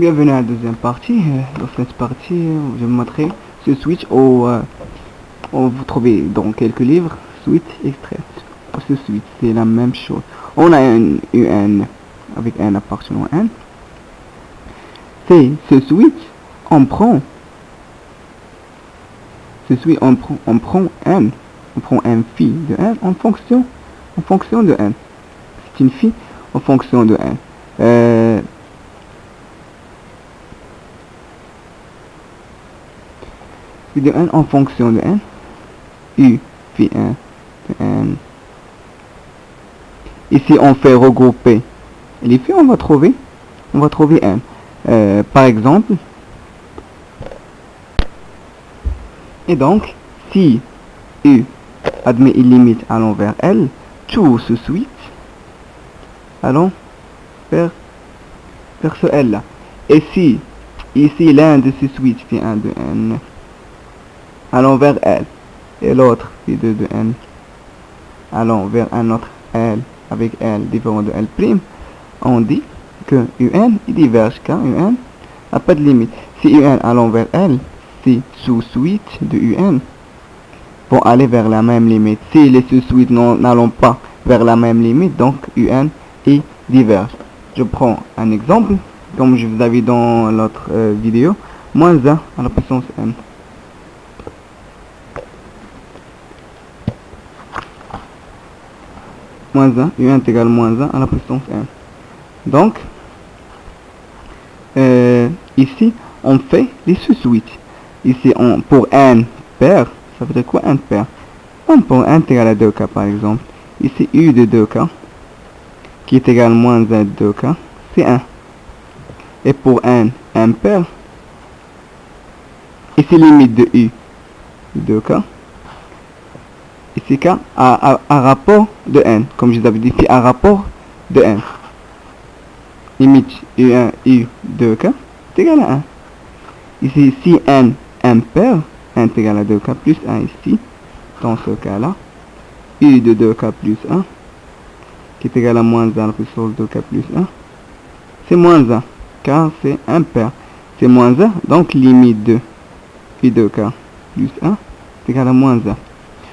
Bienvenue à la deuxième partie. Dans cette partie, je vais vous montrer ce switch où vous trouvez dans quelques livres switch extrait. Ce switch, c'est la même chose. On a un UN avec un appartenant à n. C'est ce switch, on prend n, on prend un phi de n en fonction de n. C'est une phi en fonction de n. De n en fonction de n, u phi 1 de n. Ici on fait regrouper les phi, on va trouver n. Par exemple, et donc si u admet une limite allant vers L, tout ce switch allons vers ce L là. Et si ici l'un de ces switches phi 1 de n allons vers L et l'autre phi 2 de n allons vers un autre L avec L différent de L', on dit que UN diverge car UN n'a pas de limite. Si UN allant vers L, c'est sous-switch de UN pour aller vers la même limite. Si les sous-switch n'allons pas vers la même limite, donc UN y diverge. Je prends un exemple, comme je vous avais dit dans l'autre vidéo, moins 1 à la puissance n. Moins 1, UN est égal à moins 1 à la puissance n. Donc, ici, on fait les sous-switch. Ici, pour n pair, ça veut dire quoi n pair? Pour n est égal à 2k par exemple. Ici, u de 2k, qui est égal à moins 1 de 2k, c'est 1. Et pour n pair, ici, limite de u de 2k, ici k à rapport de n, comme je vous avais dit, à rapport de n. Limite u1 u 2k est égal à 1. Ici, si n impair, n est égal à 2k plus 1 ici, dans ce cas-là, u de 2k plus 1, qui est égal à moins 1 à la puissance 2k plus 1, c'est moins 1, car c'est impair. C'est moins 1, donc limite de u 2k plus 1 est égal à moins 1.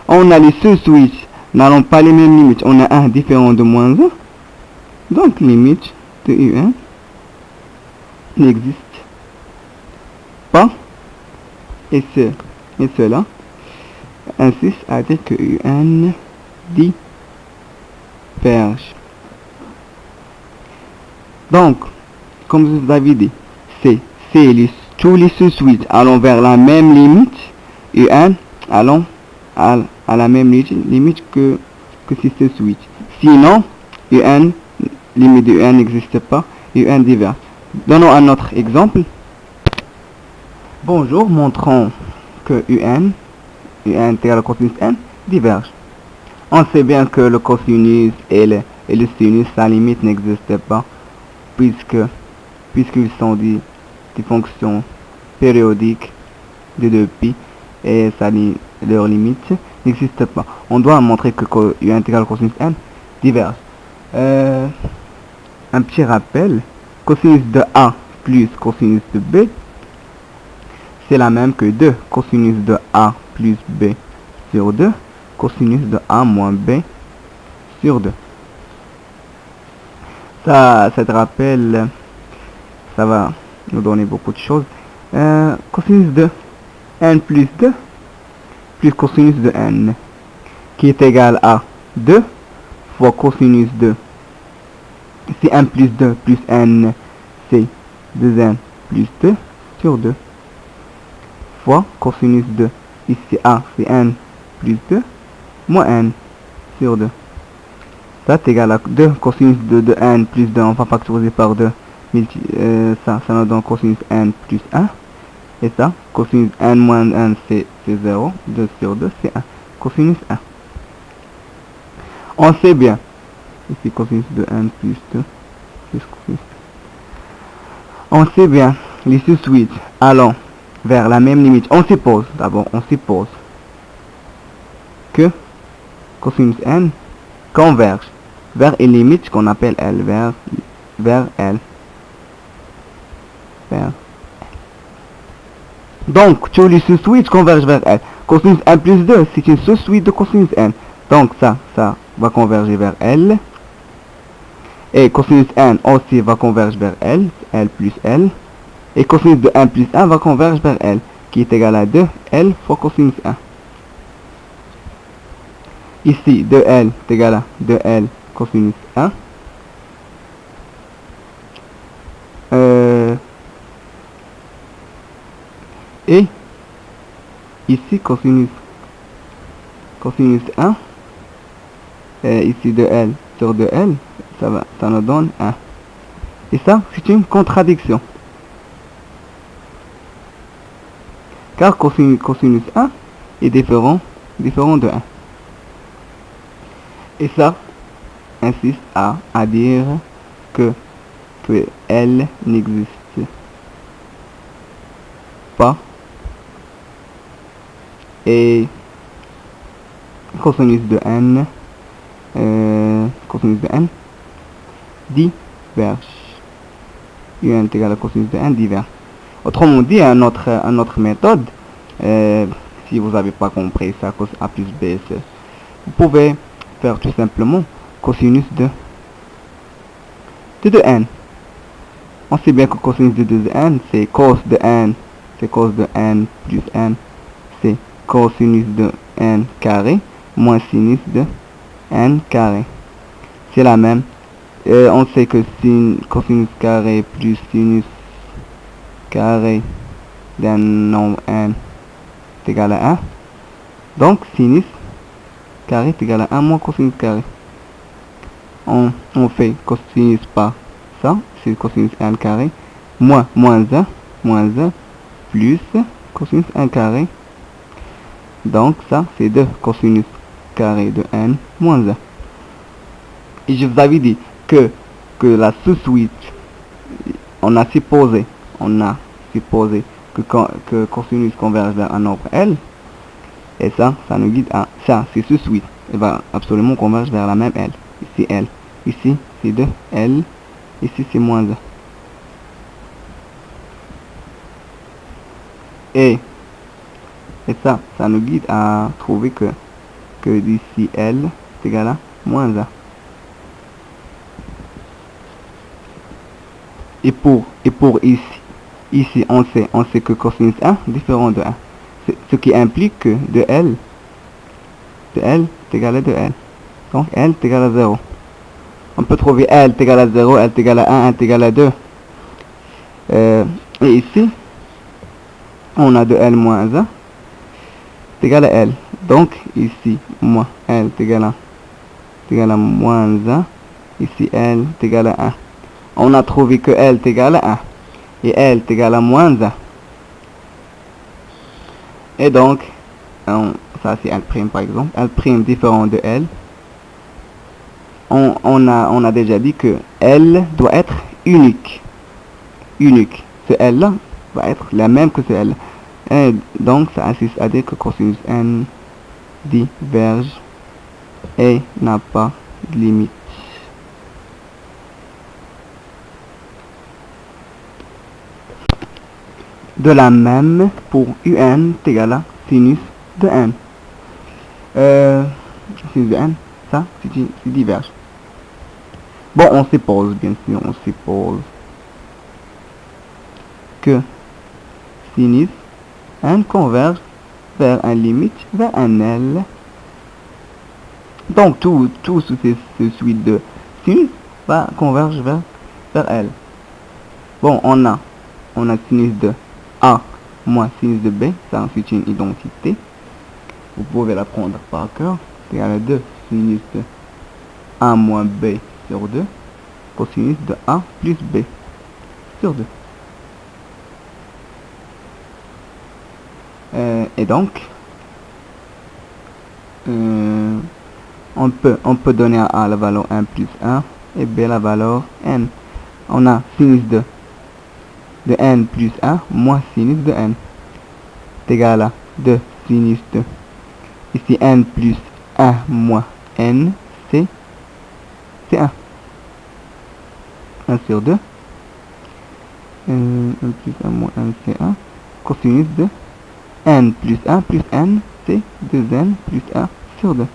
On a les sous-switch, n'allons pas les mêmes limites, on a un différent de moins 1, donc limite de UN n'existe pas, et cela insiste à dire que UN diverge. Donc, comme je vous avais dit, tous les sous-switch allons vers la même limite, UN allons à la même limite que ces sous-switch. Sinon, UN limite de UN n'existe pas, UN diverge. Donnons un autre exemple. Bonjour, montrons que UN est égal à cosinus n, diverge. On sait bien que le cosinus et le sinus, sa limite n'existe pas, puisqu'ils sont des fonctions périodiques de 2π, et leur limite n'existe pas. On doit montrer que UN est égal à cosinus n, diverge. Un petit rappel, cosinus de A plus cosinus de B, c'est la même que 2 cosinus de A plus B sur 2, cosinus de A moins B sur 2. Cet rappel, ça va nous donner beaucoup de choses. Cosinus de n plus 2 plus cosinus de n, qui est égal à 2 fois cosinus de, c'est 1 plus 2 plus n, c'est 2n plus 2 sur 2, fois cosinus de, ici a c'est n plus 2, moins n sur 2. Ça est égal à 2 cosinus de n plus 2, on va factoriser par 2, ça nous donne cosinus n plus 1, et ça, cosinus n moins 1 c'est 0, 2 sur 2 c'est 1, cosinus 1. On sait bien, ici cosinus de n plus 2, plus cosinus 2. On sait bien, les sous-switch allons vers la même limite. On suppose que cosinus n converge vers une limite qu'on appelle L, vers L. vers... Donc, tous les sous-suites convergent vers L. Cosinus n plus 2, c'est une sous-suite de cosinus n. Donc, ça va converger vers L. Et cosinus n aussi va converger vers L, L plus L. Et cosinus de n plus 1 va converger vers L, qui est égal à 2, L fois cosinus 1. Ici, 2L est égal à 2L cosinus 1. Et ici, cosinus 1. Ici, 2L sur 2L, ça nous donne 1. Et ça, c'est une contradiction. Car cosinus 1 est différent de 1. Et ça insiste à dire que L n'existe pas. Et cosinus de n diverge. Un est égal à cosinus de n diverge. Autrement dit, une autre méthode, si vous n'avez pas compris ça, cos A plus B, vous pouvez faire tout simplement cosinus de 2n. On sait bien que cosinus de 2n, c'est cos de n, c'est cos de n plus n, c'est cosinus de n carré moins sinus de n carré. C'est la même. On sait que cosinus carré plus sinus carré d'un nombre n est égal à 1. Donc sinus carré est égal à 1 moins cosinus carré. On fait cosinus par ça, c'est cosinus n carré, moins 1 plus cosinus 1 carré. Donc ça, c'est 2 cosinus carré de n moins 1. Et je vous avais dit que la sous-suite, on a supposé que cosinus converge vers un nombre L. Et ça nous guide à ça, c'est sous-suite. Il va absolument converger vers la même L. Ici L. Ici c'est 2 L. Ici c'est moins 1. Et ça nous guide à trouver que d'ici L est égal à moins 1. Et pour ici on sait que cosinus 1 est différent de 1. Ce qui implique que de L est égal à 2L. Donc L est égal à 0. On peut trouver L est égal à 0, L est égal à 1, L est égal à 2. Et ici, on a 2L moins 1 est égal à L. Donc ici, moins L est égal à moins 1. Ici, L est égal à 1. On a trouvé que L est égal à 1. Et L est égal à moins 1. Et donc, ça c'est L' par exemple. L' différent de L. On a déjà dit que L doit être unique. Ce L là va être la même que ce L. Et donc ça insiste à dire que cosinus n diverge et n'a pas de limite. De la même pour un est égal à sinus de n. Sinus de n, ça c'est diverge. Bon, on suppose, bien sûr, que sinus n converge vers un limite, vers un L. Donc, tout ces suite de sinus va converger vers L. Bon, on a sinus de A moins sinus de B, ça c'est une identité. Vous pouvez la prendre par cœur. C'est égal à 2 sinus de A moins B sur 2, cosinus de A plus B sur 2. Et donc, on peut donner à A la valeur 1 plus 1 et B la valeur n. On a sinus de n plus 1 moins sinus de n est égal à 2 sinus de ici n plus 1 moins n, c'est 1. 1 sur 2. 1 plus 1 moins 1, c'est 1. Cosinus de n plus 1 plus n, c'est 2n plus 1 sur 2.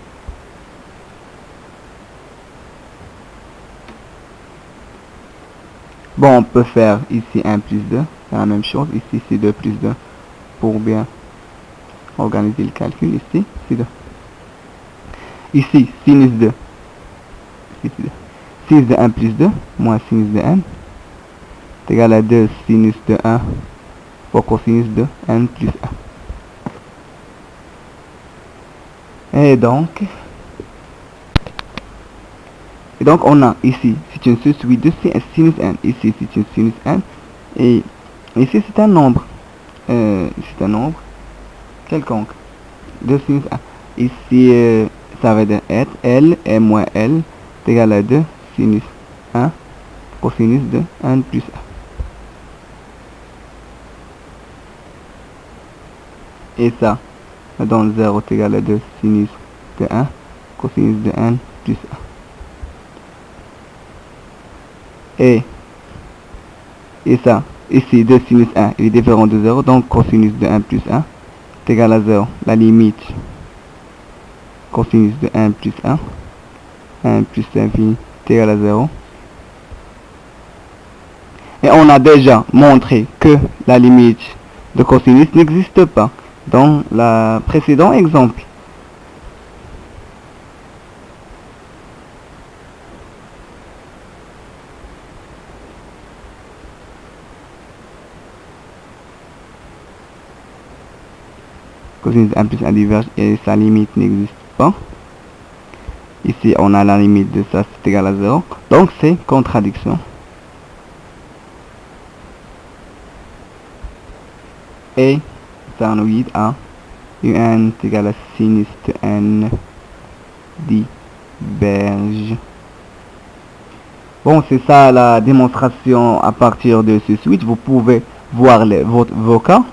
Bon, on peut faire ici 1 plus 2, c'est la même chose. Ici, c'est 2 plus 2 pour bien organiser le calcul. Ici, c'est 2. Ici, sinus de, sinus de 1 plus 2, moins sinus de n, est égal à 2 sinus de 1 fois cosinus de n plus 1. Et donc, on a ici, c'est une suite de sinus n. Ici, c'est une sinus n. Et ici, c'est un nombre. C'est un nombre quelconque. De sinus 1. Ici, ça va être L et moins L est égal à 2 sinus 1 cosinus de 1 plus 1. Et ça donne 0 est égal à 2 sinus de 1 cosinus de 1 plus 1. Et ça, ici 2 sinus 1 il est différent de 0, donc cosinus de 1 plus 1 est égal à 0. La limite cosinus de 1 plus 1, 1 plus l'infini est égal à 0. Et on a déjà montré que la limite de cosinus n'existe pas dans le précédent exemple. Cosinus de 1 plus 1 diverge et sa limite n'existe pas. Ici, on a la limite de ça, c'est égal à 0. Donc, c'est contradiction. Et ça nous guide à un est égal à sinus de n diverge. Bon, c'est ça la démonstration à partir de ce suite. Vous pouvez voir vos cas.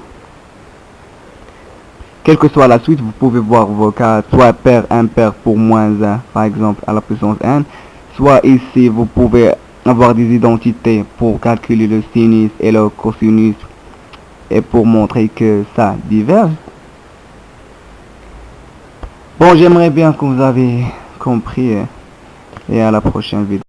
Quelle que soit la suite, vous pouvez voir vos cas, soit pair, impair pour moins 1, par exemple, à la puissance n. Soit ici, vous pouvez avoir des identités pour calculer le sinus et le cosinus et pour montrer que ça diverge. Bon, j'aimerais bien que vous avez compris et à la prochaine vidéo.